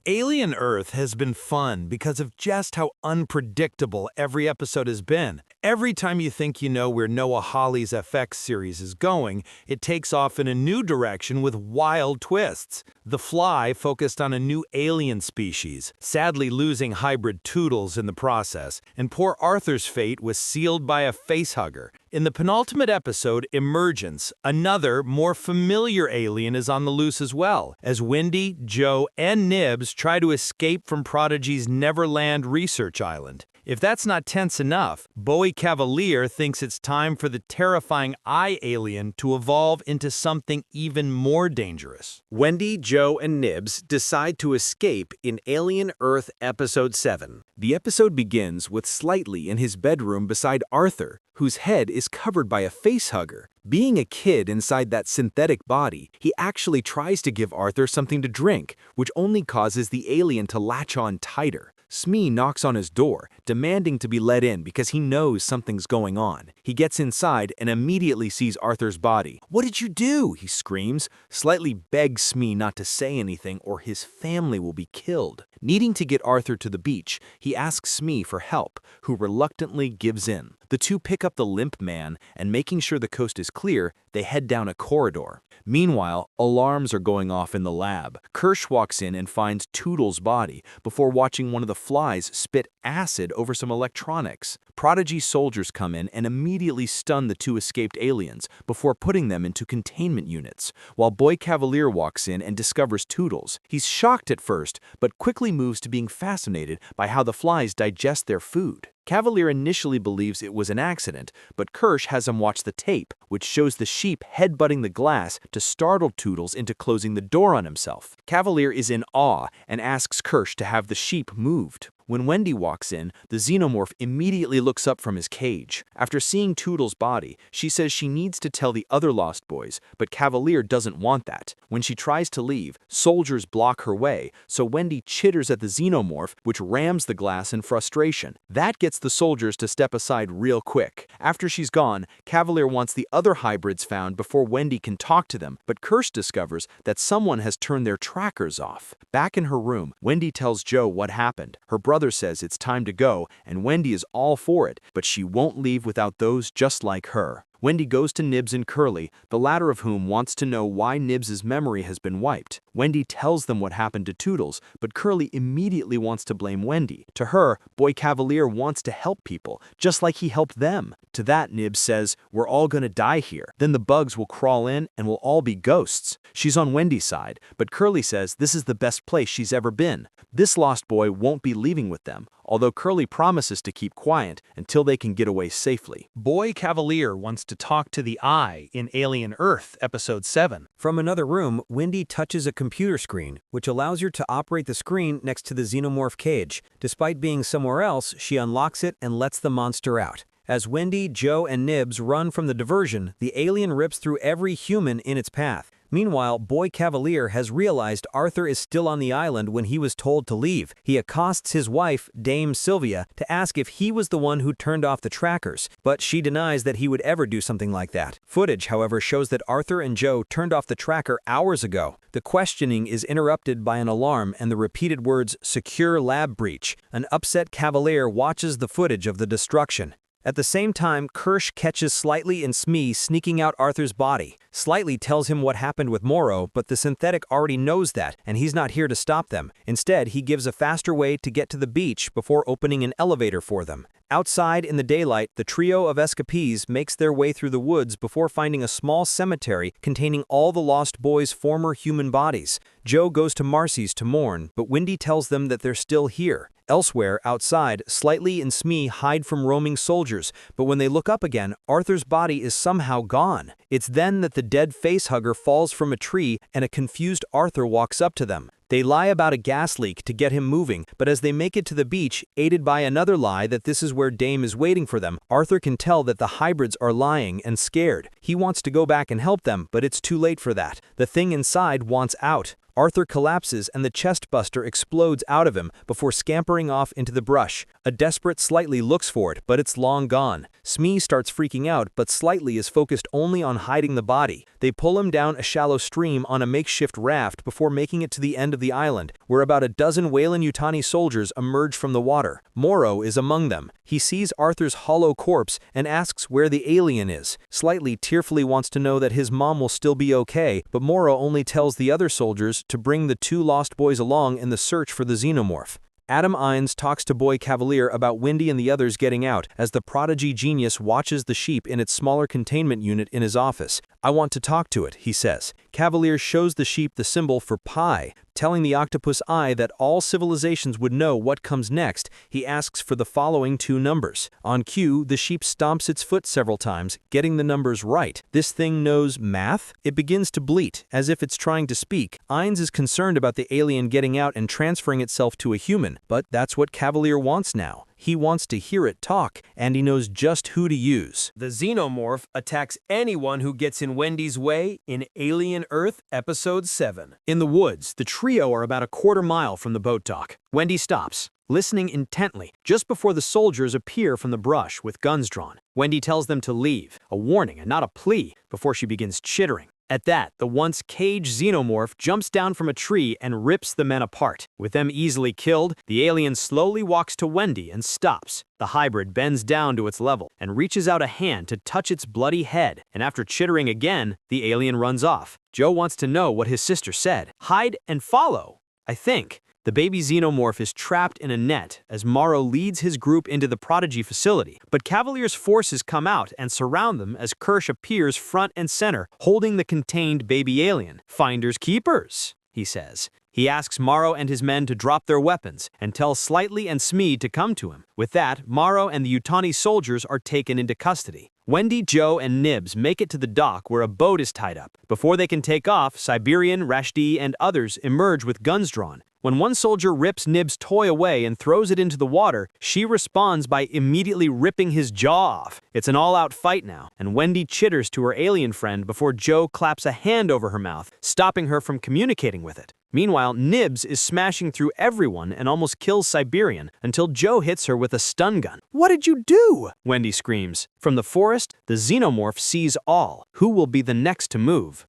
Alien Earth has been fun because of just how unpredictable every episode has been. Every time you think you know where Noah Hawley's FX series is going, it takes off in a new direction with wild twists. The Fly focused on a new alien species, sadly losing hybrid Toodles in the process, and poor Arthur's fate was sealed by a facehugger. In the penultimate episode, Emergence, another, more familiar alien is on the loose as well, as Wendy, Joe, and Nibs try to escape from Prodigy's Neverland research island. If that's not tense enough, Boy Kavalier thinks it's time for the terrifying eye alien to evolve into something even more dangerous. Wendy, Joe, and Nibs decide to escape in Alien Earth Episode 7. The episode begins with Slightly in his bedroom beside Arthur, whose head is covered by a facehugger. Being a kid inside that synthetic body, he actually tries to give Arthur something to drink, which only causes the alien to latch on tighter. Smee knocks on his door, demanding to be let in because he knows something's going on. He gets inside and immediately sees Arthur's body. "What did you do?" he screams. Slightly begs Smee not to say anything or his family will be killed. Needing to get Arthur to the beach, he asks Smee for help, who reluctantly gives in. The two pick up the limp man, and making sure the coast is clear, they head down a corridor. Meanwhile, alarms are going off in the lab. Kirsch walks in and finds Toodles' body before watching one of the flies spit acid over some electronics. Prodigy soldiers come in and immediately stun the two escaped aliens before putting them into containment units, while Boy Kavalier walks in and discovers Toodles. He's shocked at first, but quickly moves to being fascinated by how the flies digest their food. Kavalier initially believes it was an accident, but Kirsch has him watch the tape, which shows the sheep headbutting the glass to startle Toodles into closing the door on himself. Kavalier is in awe and asks Kirsch to have the sheep moved. When Wendy walks in, the Xenomorph immediately looks up from his cage. After seeing Toodles' body, she says she needs to tell the other Lost Boys, but Kavalier doesn't want that. When she tries to leave, soldiers block her way, so Wendy chitters at the Xenomorph, which rams the glass in frustration. That gets the soldiers to step aside real quick. After she's gone, Kavalier wants the other hybrids found before Wendy can talk to them, but Kirsch discovers that someone has turned their trackers off. Back in her room, Wendy tells Joe what happened. Her brother says it's time to go, and Wendy is all for it, but she won't leave without those just like her. Wendy goes to Nibs and Curly, the latter of whom wants to know why Nibs' memory has been wiped. Wendy tells them what happened to Toodles, but Curly immediately wants to blame Wendy. To her, Boy Kavalier wants to help people, just like he helped them. To that, Nibs says, "We're all gonna die here. Then the bugs will crawl in and we'll all be ghosts." She's on Wendy's side, but Curly says this is the best place she's ever been. This lost boy won't be leaving with them, although Curly promises to keep quiet until they can get away safely. Boy Kavalier wants to talk to the Eye in Alien Earth Episode 7. From another room, Wendy touches a computer screen, which allows her to operate the screen next to the Xenomorph cage. Despite being somewhere else, she unlocks it and lets the monster out. As Wendy, Joe, and Nibs run from the diversion, the alien rips through every human in its path. Meanwhile, Boy Kavalier has realized Arthur is still on the island when he was told to leave. He accosts his wife, Dame Sylvia, to ask if he was the one who turned off the trackers, but she denies that he would ever do something like that. Footage, however, shows that Arthur and Joe turned off the tracker hours ago. The questioning is interrupted by an alarm and the repeated words, "Secure lab breach." An upset Kavalier watches the footage of the destruction. At the same time, Kirsch catches Slightly and Smee sneaking out Arthur's body. Slightly tells him what happened with Morrow, but the synthetic already knows that, and he's not here to stop them. Instead, he gives a faster way to get to the beach before opening an elevator for them. Outside in the daylight, the trio of escapees makes their way through the woods before finding a small cemetery containing all the Lost Boys' former human bodies. Joe goes to Marcy's to mourn, but Wendy tells them that they're still here. Elsewhere, outside, Slightly and Smee hide from roaming soldiers, but when they look up again, Arthur's body is somehow gone. It's then that the dead facehugger falls from a tree and a confused Arthur walks up to them. They lie about a gas leak to get him moving, but as they make it to the beach, aided by another lie that this is where Dame is waiting for them, Arthur can tell that the hybrids are lying and scared. He wants to go back and help them, but it's too late for that. The thing inside wants out. Arthur collapses and the chestburster explodes out of him before scampering off into the brush. A desperate Slightly looks for it, but it's long gone. Smee starts freaking out, but Slightly is focused only on hiding the body. They pull him down a shallow stream on a makeshift raft before making it to the end of the island, where about a dozen Weyland-Yutani soldiers emerge from the water. Morrow is among them. He sees Arthur's hollow corpse and asks where the alien is. Slightly tearfully wants to know that his mom will still be okay, but Morrow only tells the other soldiers to bring the two lost boys along in the search for the Xenomorph. Adam Ines talks to Boy Kavalier about Wendy and the others getting out as the Prodigy genius watches the sheep in its smaller containment unit in his office. "I want to talk to it," he says. Kavalier shows the sheep the symbol for pi. Telling the octopus eye that all civilizations would know what comes next, he asks for the following two numbers. On cue, the sheep stomps its foot several times, getting the numbers right. This thing knows math? It begins to bleat, as if it's trying to speak. Ines is concerned about the alien getting out and transferring itself to a human, but that's what Kavalier wants now. He wants to hear it talk, and he knows just who to use. The Xenomorph attacks anyone who gets in Wendy's way in Alien Earth Episode 7. In the woods, the trio are about a quarter-mile from the boat dock. Wendy stops, listening intently, just before the soldiers appear from the brush with guns drawn. Wendy tells them to leave, a warning and not a plea, before she begins chittering. At that, the once caged Xenomorph jumps down from a tree and rips the men apart. With them easily killed, the alien slowly walks to Wendy and stops. The hybrid bends down to its level and reaches out a hand to touch its bloody head, and after chittering again, the alien runs off. Joe wants to know what his sister said. Hide and follow, I think. The baby Xenomorph is trapped in a net as Morrow leads his group into the Prodigy facility, but Kavalier's forces come out and surround them as Kirsch appears front and center, holding the contained baby alien. "Finders keepers," he says. He asks Morrow and his men to drop their weapons and tells Slightly and Smee to come to him. With that, Morrow and the Yutani soldiers are taken into custody. Wendy, Joe, and Nibs make it to the dock where a boat is tied up. Before they can take off, Siberian, Rysdahl, and others emerge with guns drawn. When one soldier rips Nibs' toy away and throws it into the water, she responds by immediately ripping his jaw off. It's an all-out fight now, and Wendy chitters to her alien friend before Joe claps a hand over her mouth, stopping her from communicating with it. Meanwhile, Nibs is smashing through everyone and almost kills Siberian until Joe hits her with a stun gun. "What did you do?" Wendy screams. From the forest, the Xenomorph sees all. Who will be the next to move?